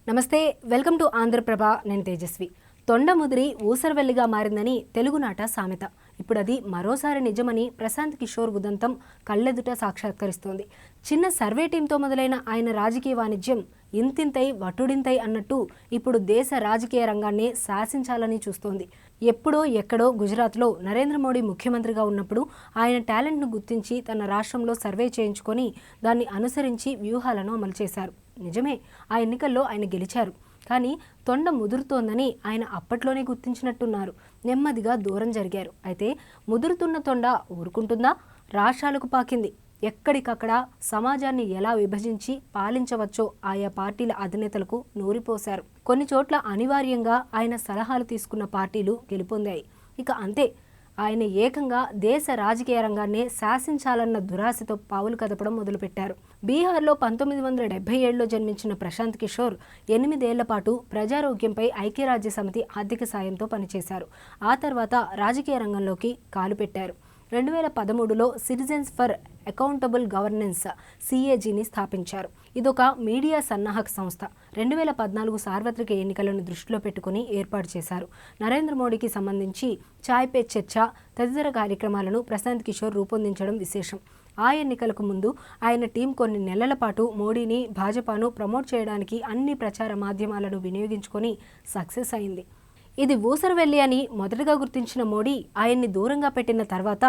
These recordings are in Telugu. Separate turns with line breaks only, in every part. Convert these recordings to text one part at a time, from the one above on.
నమస్తే, వెల్కమ్ టు ఆంధ్రప్రభ. నేను తేజస్వి. తొండముదిరి ఊసరవెల్లిగా మారిందని తెలుగునాట సామెత. ఇప్పుడు అది మరోసారి నిజమని ప్రశాంత్ కిషోర్ ఉదంతం కళ్ళెదుట సాక్షాత్కరిస్తోంది. చిన్న సర్వే టీంతో మొదలైన ఆయన రాజకీయ వాణిజ్యం ఇంతింతై వటుడింతై అన్నట్టు ఇప్పుడు దేశ రాజకీయ రంగాన్ని శాసించాలని చూస్తోంది. ఎప్పుడో ఎక్కడో గుజరాత్లో నరేంద్ర మోడీ ముఖ్యమంత్రిగా ఉన్నప్పుడు ఆయన టాలెంట్ను గుర్తించి తన రాష్ట్రంలో సర్వే చేయించుకొని దాన్ని అనుసరించి వ్యూహాలను అమలు చేశారు. నిజమే, ఆ ఎన్నికల్లో ఆయన గెలిచారు. కానీ తొండ ముదురుతోందని ఆయన అప్పట్లోనే గుర్తించినట్టున్నారు. నెమ్మదిగా దూరం జరిగారు. అయితే ముదురుతున్న తొండ ఊరుకుంటుందా? రాష్ట్రాలకు పాకింది. ఎక్కడికక్కడ సమాజాన్ని ఎలా విభజించి పాలించవచ్చో ఆయా పార్టీల అధినేతలకు నూరిపోశారు. కొన్ని చోట్ల అనివార్యంగా ఆయన సలహాలు తీసుకున్న పార్టీలు గెలుపొందాయి. ఇక అంతే, ఆయన ఏకంగా దేశ రాజకీయ రంగాన్ని శాసించాలన్న దురాశతో పావులు కదపడం మొదలుపెట్టారు. బీహార్లో 1977లో జన్మించిన ప్రశాంత్ కిషోర్ 8 ఏళ్ల పాటు ప్రజారోగ్యంపై ఐక్యరాజ్య సమితి ఆర్థిక సాయంతో పనిచేశారు. ఆ తర్వాత రాజకీయ రంగంలోకి కాలు పెట్టారు. 2013లో సిటిజన్స్ ఫర్ అకౌంటబుల్ గవర్నెన్స్ CAGని స్థాపించారు. ఇదొక మీడియా సన్నాహక సంస్థ. 2014 సార్వత్రిక ఎన్నికలను దృష్టిలో పెట్టుకుని ఏర్పాటు చేశారు. నరేంద్ర మోడీకి సంబంధించి చాయ్ పే చర్చ తదితర కార్యక్రమాలను ప్రశాంత్ కిషోర్ రూపొందించడం విశేషం. ఆ ఎన్నికలకు ముందు ఆయన టీం కొన్ని నెలల పాటు మోడీని, భాజపాను ప్రమోట్ చేయడానికి అన్ని ప్రచార మాధ్యమాలను వినియోగించుకొని సక్సెస్ అయింది. ఇది ఊసరవెల్లి అని మొదటగా గుర్తించిన మోడీ ఆయన్ని దూరంగా పెట్టిన తర్వాత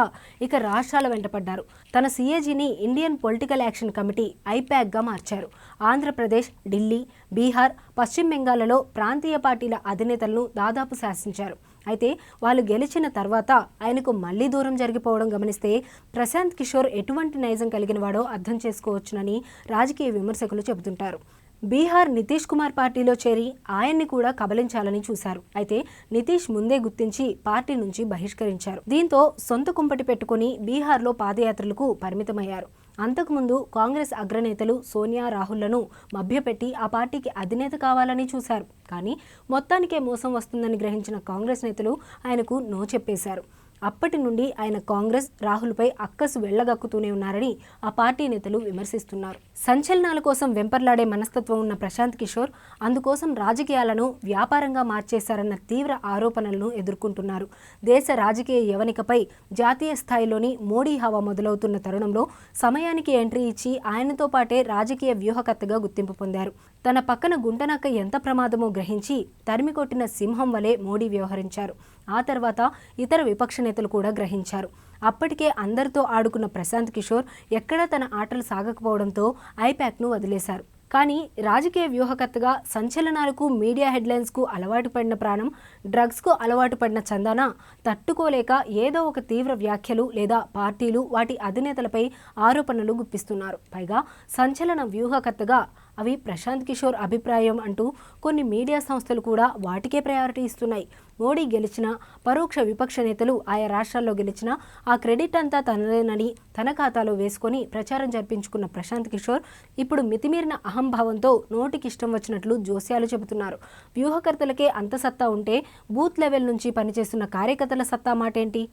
ఇక రాష్ట్రాల వెంటపడ్డారు. తన CAGని ఇండియన్ పొలిటికల్ యాక్షన్ కమిటీ IPACగా మార్చారు. ఆంధ్రప్రదేశ్, ఢిల్లీ, బీహార్, పశ్చిమ బెంగాల్లో ప్రాంతీయ పార్టీల అధినేతలను దాదాపు శాసించారు. అయితే వాళ్ళు గెలిచిన తర్వాత ఆయనకు మళ్లీ దూరం జరిగిపోవడం గమనిస్తే ప్రశాంత్ కిషోర్ ఎటువంటి నైజం కలిగిన వాడో అర్థం చేసుకోవచ్చునని రాజకీయ విమర్శకులు చెబుతుంటారు. బీహార్ నితీష్ కుమార్ పార్టీలో చేరి ఆయన్ని కూడా కబలించాలని చూశారు. అయితే నితీష్ ముందే గుర్తించి పార్టీ నుంచి బహిష్కరించారు. దీంతో సొంత కుంపటి పెట్టుకుని బీహార్లో పాదయాత్రలకు పరిమితమయ్యారు. అంతకుముందు కాంగ్రెస్ అగ్రనేతలు సోనియా, రాహుల్లను మభ్యపెట్టి ఆ పార్టీకి అధినేత కావాలని చూశారు. కానీ మొత్తానికే మోసం వస్తుందని గ్రహించిన కాంగ్రెస్ నేతలు ఆయనకు నో చెప్పేశారు. అప్పటి నుండి ఆయన కాంగ్రెస్, రాహుల్పై అక్కసు వెళ్లగక్కుతూనే ఉన్నారని ఆ పార్టీ నేతలు విమర్శిస్తున్నారు. సంచలనాల కోసం వెంపర్లాడే మనస్తత్వం ఉన్న ప్రశాంత్ కిషోర్ అందుకోసం రాజకీయాలను వ్యాపారంగా మార్చేశారన్న తీవ్ర ఆరోపణలను ఎదుర్కొంటున్నారు. దేశ రాజకీయ యవనికపై జాతీయ స్థాయిలోని మోడీ హవా మొదలవుతున్న తరుణంలో సమయానికి ఎంట్రీ ఇచ్చి ఆయనతో పాటే రాజకీయ వ్యూహకర్తగా గుర్తింపు పొందారు. తన పక్కన గుంటనక్క ఎంత ప్రమాదమో గ్రహించి తరిమికొట్టిన సింహం వలె మోడీ వ్యవహరించారు. ఆ తర్వాత ఇతర విపక్ష నేతలు కూడా గ్రహించారు. అప్పటికే అందరితో ఆడుకున్న ప్రశాంత్ కిషోర్ ఎక్కడా తన ఆటలు సాగకపోవడంతో IPACను వదిలేశారు. కానీ రాజకీయ వ్యూహకర్తగా సంచలనాలకు, మీడియా హెడ్లైన్స్కు అలవాటు పడిన ప్రాణం, డ్రగ్స్కు అలవాటు పడిన చందాన తట్టుకోలేక ఏదో ఒక తీవ్ర వ్యాఖ్యలు లేదా పార్టీలు వాటి అధినేతలపై ఆరోపణలు గుప్పిస్తున్నారు. పైగా సంచలన వ్యూహకర్తగా అవి ప్రశాంత్ కిషోర్ అభిప్రాయం అంటూ కొన్ని మీడియా సంస్థలు కూడా వాటికే ప్రయారిటీ ఇస్తున్నాయి. మోడీ గెలిచినా, పరోక్ష విపక్ష నేతలు ఆయా రాష్ట్రాల్లో గెలిచినా ఆ క్రెడిట్ అంతా తనదేనని తన ఖాతాలో వేసుకొని ప్రచారం జరిపించుకున్న ప్రశాంత్ కిషోర్ ఇప్పుడు మితిమీరిన అహంభావంతో నోటికిష్టం వచ్చినట్లు జోస్యాలు చెబుతున్నారు. వ్యూహకర్తలకే అంత సత్తా ఉంటే బూత్ లెవెల్ నుంచి పనిచేస్తున్న కార్యకర్తల సత్తా మాటేంటి?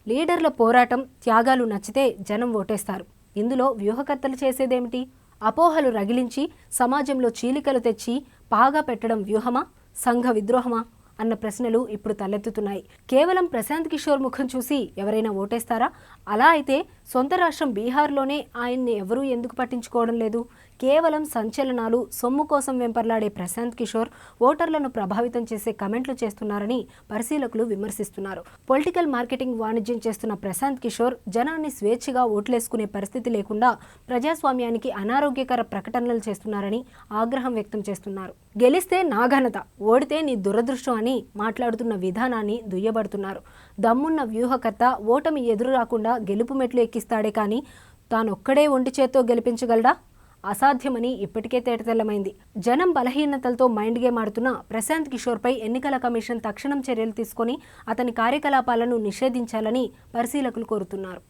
లీడర్ల పోరాటం, త్యాగాలు నచ్చితే జనం ఓటేస్తారు. ఇందులో వ్యూహకర్తలు చేసేదేమిటి? అపోహలు రగిలించి సమాజంలో చీలికలు తెచ్చి పాగా పెట్టడం వ్యూహమా, సంఘ విద్రోహమా అన్న ప్రశ్నలు ఇప్పుడు తలెత్తుతున్నాయి. కేవలం ప్రశాంత్ కిషోర్ ముఖం చూసి ఎవరైనా ఓటేస్తారా? అలా అయితే సొంత రాష్ట్రం బీహార్లోనే ఆయన్ని ఎవరూ ఎందుకు పట్టించుకోవడం లేదు? కేవలం సంచలనాలు, సొమ్ము కోసం వెంపర్లాడే ప్రశాంత్ కిషోర్ ఓటర్లను ప్రభావితం చేసే కమెంట్లు చేస్తున్నారని పరిశీలకులు విమర్శిస్తున్నారు. పొలిటికల్ మార్కెటింగ్ వాణిజ్యం చేస్తున్న ప్రశాంత్ కిషోర్ జనాన్ని స్వేచ్ఛగా ఓట్లేసుకునే పరిస్థితి లేకుండా ప్రజాస్వామ్యానికి అనారోగ్యకర ప్రకటనలు చేస్తున్నారని ఆగ్రహం వ్యక్తం చేస్తున్నారు. గెలిస్తే నా ఘనత, ఓడితే నీ దురదృష్టం అని మాట్లాడుతున్న విధానాన్ని దుయ్యబడుతున్నారు. దమ్మున్న వ్యూహకర్త ఓటమి ఎదురు రాకుండా గెలుపు మెట్లు ఎక్కిస్తాడే కానీ తానొక్కడే ఒంటి చేత్తో గెలిపించగలడా? అసాధ్యమని ఇప్పటికే తేటతెల్లమైంది. జనం బలహీనతలతో మైండ్ గేమ్ ఆడుతున్న ప్రశాంత్ కిషోర్పై ఎన్నికల కమిషన్ తక్షణం చర్యలు తీసుకొని అతని కార్యకలాపాలను నిషేధించాలని పరిశీలకులు కోరుతున్నారు.